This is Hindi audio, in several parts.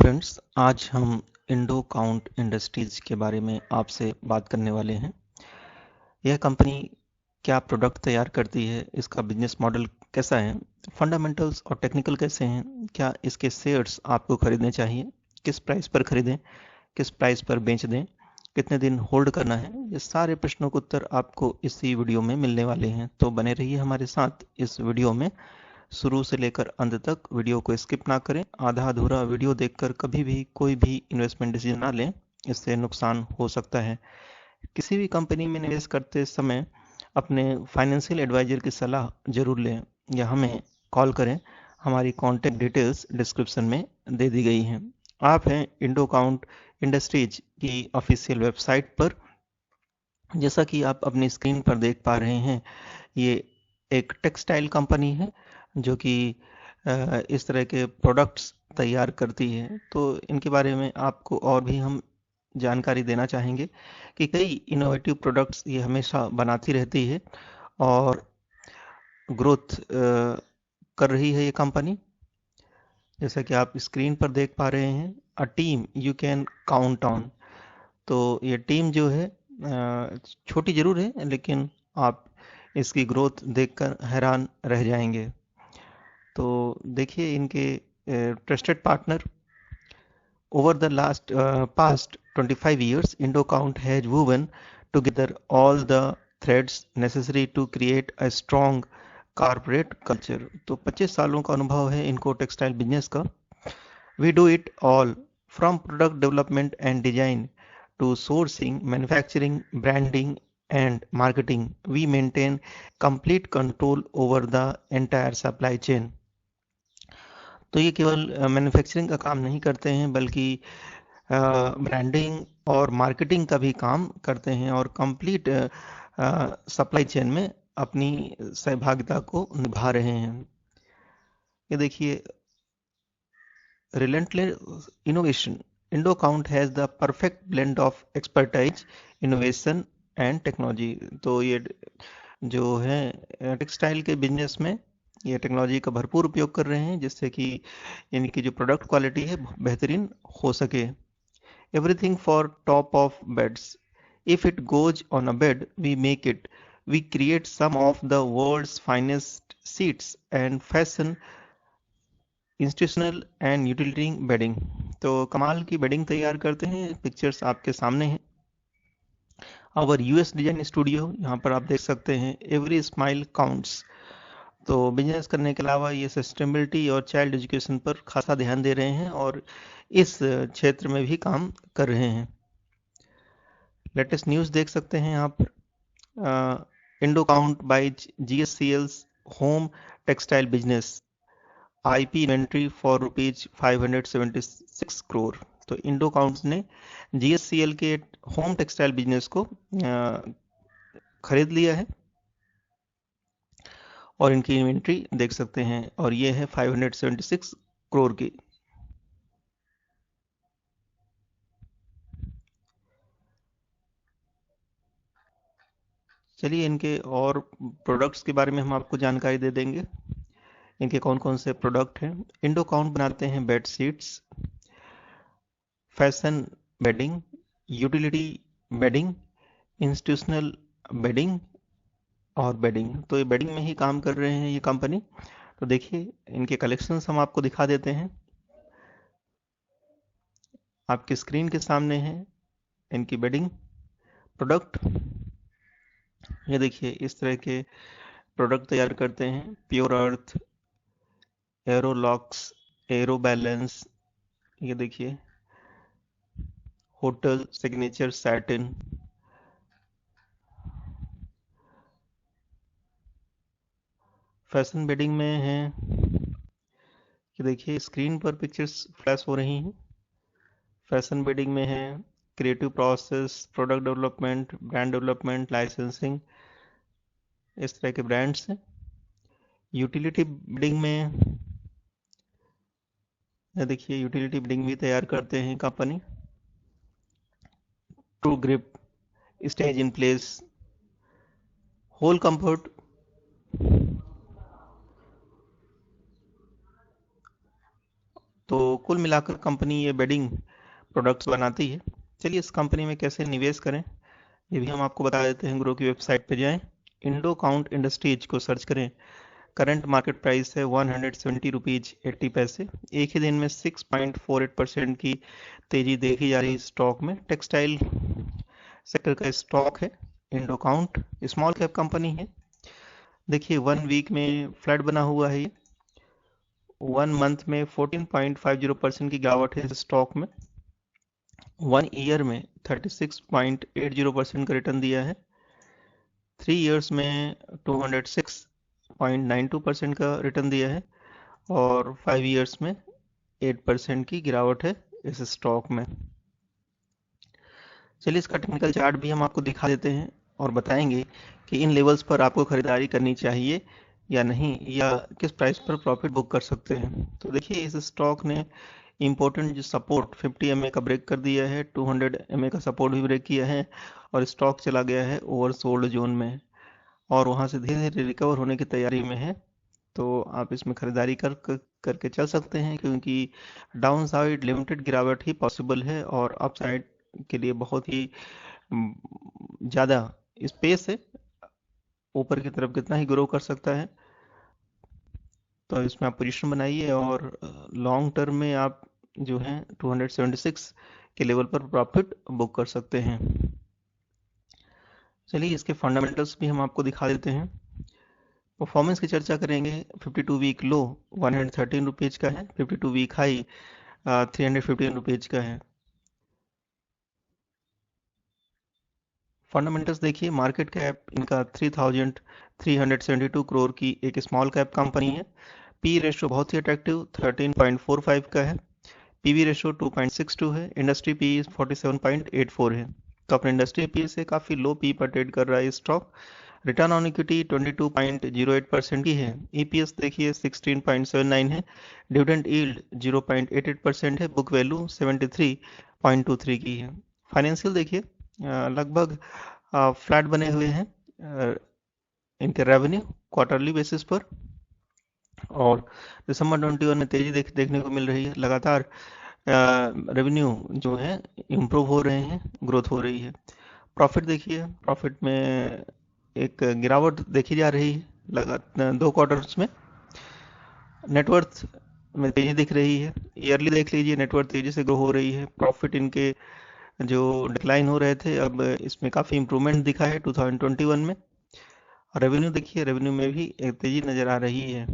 फ्रेंड्स, आज हम इंडो काउंट इंडस्ट्रीज के बारे में आपसे बात करने वाले हैं। यह कंपनी क्या प्रोडक्ट तैयार करती है, इसका बिजनेस मॉडल कैसा है, फंडामेंटल्स और टेक्निकल कैसे हैं, क्या इसके शेयर्स आपको खरीदने चाहिए, किस प्राइस पर खरीदें, किस प्राइस पर बेच दें, कितने दिन होल्ड करना है, ये सारे प्रश्नों के उत्तर आपको इसी वीडियो में मिलने वाले हैं। तो बने रहिए हमारे साथ इस वीडियो में, शुरू से लेकर अंत तक। वीडियो को स्किप ना करें। आधा अधूरा वीडियो देखकर कभी भी कोई भी इन्वेस्टमेंट डिसीजन ना लें, इससे नुकसान हो सकता है। किसी भी कंपनी में निवेश करते समय अपने फाइनेंशियल एडवाइजर की सलाह जरूर लें या हमें कॉल करें। हमारी कॉन्टैक्ट डिटेल्स डिस्क्रिप्शन में दे दी गई हैं। आप हैं इंडो काउंट इंडस्ट्रीज की ऑफिशियल वेबसाइट पर। जैसा कि आप अपनी स्क्रीन पर देख पा रहे हैं, ये एक टेक्सटाइल कंपनी है जो कि इस तरह के प्रोडक्ट्स तैयार करती है। तो इनके बारे में आपको और भी हम जानकारी देना चाहेंगे कि कई इनोवेटिव प्रोडक्ट्स ये हमेशा बनाती रहती है और ग्रोथ कर रही है ये कंपनी। जैसा कि आप स्क्रीन पर देख पा रहे हैं, a team you can count on. तो ये टीम जो है छोटी जरूर है, लेकिन आप इसकी ग्रोथ देखकर हैरान रह जाएंगे। तो देखिए इनके trusted partner. Over the past 25 years, IndoCount has woven together all the threads necessary to create a strong corporate culture. तो 25 सालों का अनुभव है इनको टेक्सटाइल बिजनेस का। We do it all from product development and design to sourcing, manufacturing, branding and marketing. We maintain complete control over the entire supply chain. तो ये केवल मैन्युफैक्चरिंग का काम नहीं करते हैं, बल्कि ब्रांडिंग और मार्केटिंग का भी काम करते हैं और कंप्लीट सप्लाई चेन में अपनी सहभागिता को निभा रहे हैं। ये देखिए, relentless innovation. IndoCount has the perfect blend of expertise, innovation and technology. तो ये जो है टेक्सटाइल के बिजनेस में ये टेक्नोलॉजी का भरपूर उपयोग कर रहे हैं, जिससे कि इनकी जो प्रोडक्ट क्वालिटी है बेहतरीन हो सके। Everything for top of beds. If it goes on a bed we make it. We create some of the world's finest sheets and fashion institutional and utility bedding. तो कमाल की बेडिंग तैयार करते हैं। पिक्चर्स आपके सामने हैं। आवर यूएस डिजाइन स्टूडियो, यहाँ पर आप देख सकते हैं एवरी स्माइल काउंट्स। तो बिजनेस करने के अलावा ये सस्टेनेबिलिटी और चाइल्ड एजुकेशन पर खासा ध्यान दे रहे हैं और इस क्षेत्र में भी काम कर रहे हैं। लेटेस्ट न्यूज़ देख सकते हैं यहाँ पर। Indo Count by GSCL's home textile business IP inventory for ₹576 crore. तो इंडो काउंट्स ने जीएससीएल के होम टेक्सटाइल बिजनेस को खरीद लिया है और इनकी इन्वेंट्री देख सकते हैं, और ये है 576 करोड़ की। चलिए इनके और प्रोडक्ट्स के बारे में हम आपको जानकारी दे देंगे। इनके कौन कौन से प्रोडक्ट हैं। इंडो काउंट बनाते हैं bed sheets, fashion bedding, utility bedding, institutional bedding और बेडिंग। तो ये बेडिंग में ही काम कर रहे हैं ये कंपनी। तो देखिए इनके कलेक्शंस हम आपको दिखा देते हैं। आपकी स्क्रीन के सामने है इनकी बेडिंग प्रोडक्ट। ये देखिए इस तरह के प्रोडक्ट तैयार करते हैं। Pure Earth, Aerolux, Aero Balance, ये देखिए hotel signature satin. Fashion bedding में है, ये देखिए स्क्रीन पर पिक्चर्स फ्लैश हो रही हैं। फैशन बेडिंग में है creative process, product development, brand development, licensing, इस तरह के ब्रांड्स हैं। यूटिलिटी बिल्डिंग में देखिए यूटिलिटी बिल्डिंग भी तैयार करते हैं company. True grip, stays in place, whole comfort, तो कुल मिलाकर कंपनी ये बेडिंग प्रोडक्ट्स बनाती है। चलिए इस कंपनी में कैसे निवेश करें ये भी हम आपको बता देते हैं। ग्रो की वेबसाइट पे जाएं, इंडो काउंट इंडस्ट्रीज को सर्च करें। करंट मार्केट प्राइस है 170 रुपीज 80 पैसे। एक ही दिन में 6.48% की तेजी देखी जा रही है स्टॉक में। टेक्सटाइल सेक्टर का स्टॉक है Indo count, small cap company है। देखिए 1 वीक में फ्लैट बना हुआ है ये। 1 मंथ में 14.50% की गिरावट है इस स्टॉक में। 1 ईयर में 36.80% का रिटर्न दिया है। 3 इयर्स में 206.92% का रिटर्न दिया है। और 5 इयर्स में 8% की गिरावट है इस स्टॉक में। चलिए इसका टेक्निकल चार्ट भी हम आपको दिखा देते हैं और बताएंगे कि इन लेवल्स पर आपको खरीदारी करनी चाहिए या नहीं, या किस प्राइस पर प्रॉफिट बुक कर सकते हैं। तो देखिए इस स्टॉक ने इम्पोर्टेंट जो सपोर्ट 50 MA का ब्रेक कर दिया है, 200 MA का सपोर्ट भी ब्रेक किया है और स्टॉक चला गया है ओवरसोल्ड जोन में और वहां से धीरे धीरे रिकवर होने की तैयारी में है। तो आप इसमें खरीदारी करके चल सकते हैं, क्योंकि डाउन साइड लिमिटेड गिरावट ही पॉसिबल है और अप साइड के लिए बहुत ही ज़्यादा स्पेस है। ऊपर की तरफ कितना ही ग्रो कर सकता है। तो इसमें आप पोजीशन बनाइए और लॉन्ग टर्म में आप जो है 276 के लेवल पर प्रॉफिट बुक कर सकते हैं। चलिए इसके फंडामेंटल्स भी हम आपको दिखा देते हैं। परफॉर्मेंस की चर्चा करेंगे। 52 वीक लो 113 रुपीज का है, 52 वीक हाई 315 रुपीज का है। फंडामेंटल्स देखिए, मार्केट कैप इनका 3372 करोड़ की एक स्मॉल कैप कंपनी है। पी रेशो बहुत ही अट्रैक्टिव 13.45 का है। पीवी रेशो 2.62 है। इंडस्ट्री पी 47.84 है। तो अपने इंडस्ट्री पी से काफ़ी लो पी पर ट्रेड कर रहा है स्टॉक। रिटर्न ऑन इक्विटी 22.08% की है। ईपीएस देखिए 16.79 है। डिविडेंड यील्ड 0.88% है। बुक वैल्यू 73.23 की है। फाइनेंशियल देखिए लगभग फ्लैट बने हुए हैं इनके रेवेन्यू क्वार्टरली बेसिस पर। और दिसंबर 21 में तेजी देखने को मिल रही है। लगातार रेवेन्यू जो है इम्प्रूव हो रहे हैं, ग्रोथ हो रही है। प्रॉफिट देखिए, प्रॉफिट में एक गिरावट देखी जा रही है लगातार 2 क्वार्टर्स में। नेटवर्थ में तेजी दिख रही है। ईयरली देख लीजिए, नेटवर्थ तेजी से ग्रो हो रही है। प्रॉफिट इनके जो डिक्लाइन हो रहे थे, अब इसमें काफ़ी इम्प्रूवमेंट दिखा है 2021 में। रेवेन्यू देखिए, रेवेन्यू में भी एक तेजी नज़र आ रही है।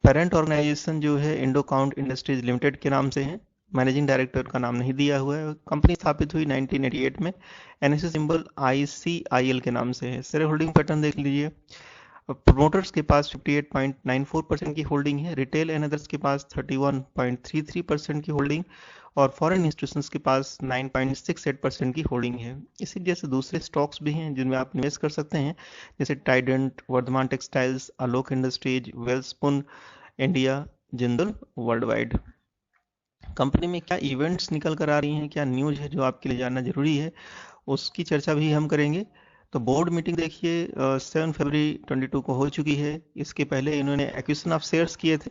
पेरेंट ऑर्गेनाइजेशन जो है इंडो काउंट इंडस्ट्रीज लिमिटेड के नाम से है। मैनेजिंग डायरेक्टर का नाम नहीं दिया हुआ है। कंपनी स्थापित हुई 1988 में। एनएससी सिंबल ICIL के नाम से है। शेयर होल्डिंग पैटर्न देख लीजिए। प्रोमोटर्स के पास 58.94% की होल्डिंग है। रिटेल एंड अदर्स के पास 31.33% की होल्डिंग और फॉरेन इंस्टीट्यूशंस के पास 9.68% की होल्डिंग है। इसी जैसे दूसरे स्टॉक्स भी हैं जिनमें आप निवेश कर सकते हैं, जैसे Trident, Vardhman textiles, Alok industries, Welspun India, Jindal world wide. Company में क्या इवेंट्स निकल कर आ रही हैं, क्या न्यूज है जो आपके लिए जानना जरूरी है, उसकी चर्चा भी हम करेंगे। तो बोर्ड मीटिंग देखिए 7 फरवरी 22 को हो चुकी है। इसके पहले इन्होंने एक्विजिशन ऑफ शेयर्स किए थे।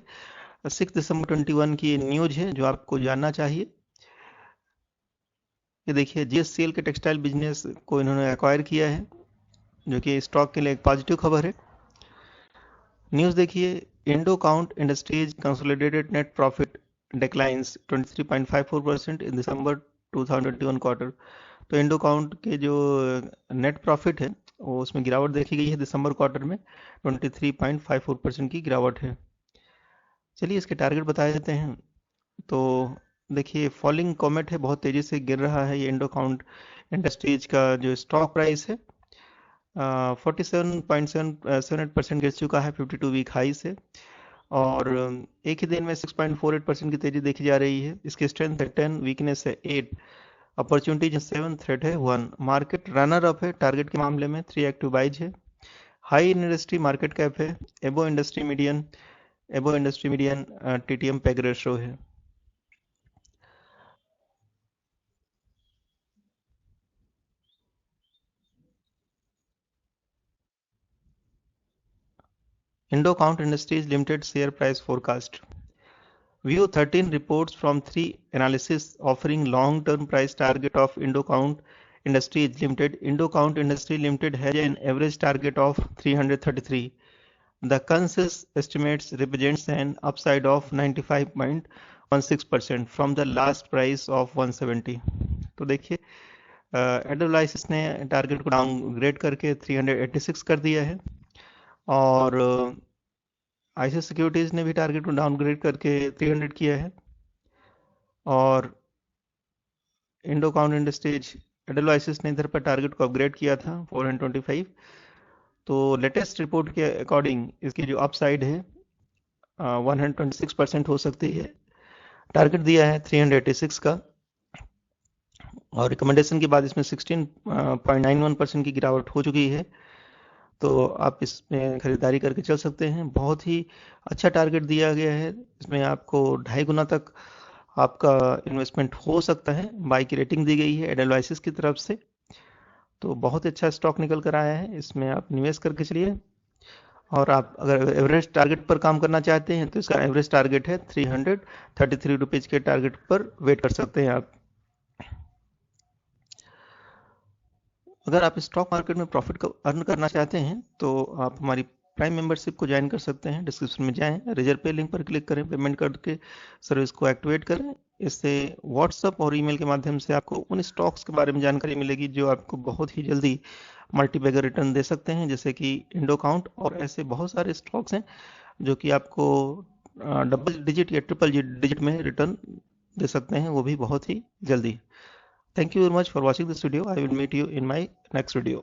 6 दिसंबर 21 की न्यूज है जो आपको जानना चाहिए। ये देखिए GSCL के टेक्सटाइल बिजनेस को इन्होंने एक्वायर किया है, जो कि स्टॉक के लिए एक पॉजिटिव खबर है। न्यूज़ देखिए, Indo count industries consolidated net profit declines 23.54% इन दिसंबर 2021 क्वार्टर। तो इंडो काउंट के जो नेट प्रॉफिट है वो उसमें गिरावट देखी गई है दिसंबर क्वार्टर में। 23.54% की गिरावट है। चलिए इसके टारगेट बता देते हैं। तो देखिए फॉलिंग कॉमेट है, बहुत तेजी से गिर रहा है ये इंडो काउंट इंडस्ट्रीज का जो स्टॉक प्राइस है। 47.778% गिर चुका है 52 वीक हाई से। और एक ही दिन में 6.48% की तेजी देखी जा रही है। इसकी स्ट्रेंथ है 10, वीकनेस है 8, अपॉर्चुनिटीज 7, थ्रेट है 1। मार्केट रनर अप है टारगेट के मामले में, 3 एक्टिव बाइज है। हाई इंडस्ट्री मार्केट कैप है। एबो industry median TTM peg ratio है। Indo Count Industries Limited share price forecast. View 13 reports from 3 analysis offering long-term price target of Indo Count Industries Limited. Indo Count Industries Limited has an average target of 333. The consensus estimates represents an upside of 95.16% from the last price of 170. तो देखिए एडोलाइसिस ने टारगेट को डाउनग्रेड करके 386 कर दिया है और आईसीआई सिक्योरिटीज ने भी टारगेट को डाउनग्रेड करके 300 किया है और इंडो काउंट इंडस्ट्रीज एडोलाइसिस ने इधर पर टारगेट को अपग्रेड किया था 425। तो लेटेस्ट रिपोर्ट के अकॉर्डिंग इसकी जो अपसाइड है 126% हो सकती है। टारगेट दिया है 386 का और रिकमेंडेशन के बाद इसमें 16.91% की गिरावट हो चुकी है। तो आप इसमें खरीदारी करके चल सकते हैं। बहुत ही अच्छा टारगेट दिया गया है, इसमें आपको 2.5 गुना तक आपका इन्वेस्टमेंट हो सकता है। बाई की रेटिंग दी गई है एडवाइसिस की तरफ से। तो बहुत अच्छा स्टॉक निकल कर आया है, इसमें आप निवेश करके चलिए। और आप अगर एवरेज टारगेट पर काम करना चाहते हैं तो इसका एवरेज टारगेट है 333 रुपीज के टारगेट पर वेट कर सकते हैं आप। अगर आप स्टॉक मार्केट में प्रॉफिट को अर्न करना चाहते हैं तो आप हमारी प्राइम मेंबरशिप को ज्वाइन कर सकते हैं। डिस्क्रिप्शन में जाएं, रिजर्व पे लिंक पर क्लिक करें, पेमेंट करके सर्विस को एक्टिवेट करें। इससे व्हाट्सएप और ईमेल के माध्यम से आपको उन स्टॉक्स के बारे में जानकारी मिलेगी जो आपको बहुत ही जल्दी मल्टीबैगर रिटर्न दे सकते हैं, जैसे कि इंडो काउंट। और ऐसे बहुत सारे स्टॉक्स हैं जो कि आपको डबल डिजिट या ट्रिपल डिजिट में रिटर्न दे सकते हैं, वो भी बहुत ही जल्दी। Thank you very much for watching this video. I will meet you in my next video.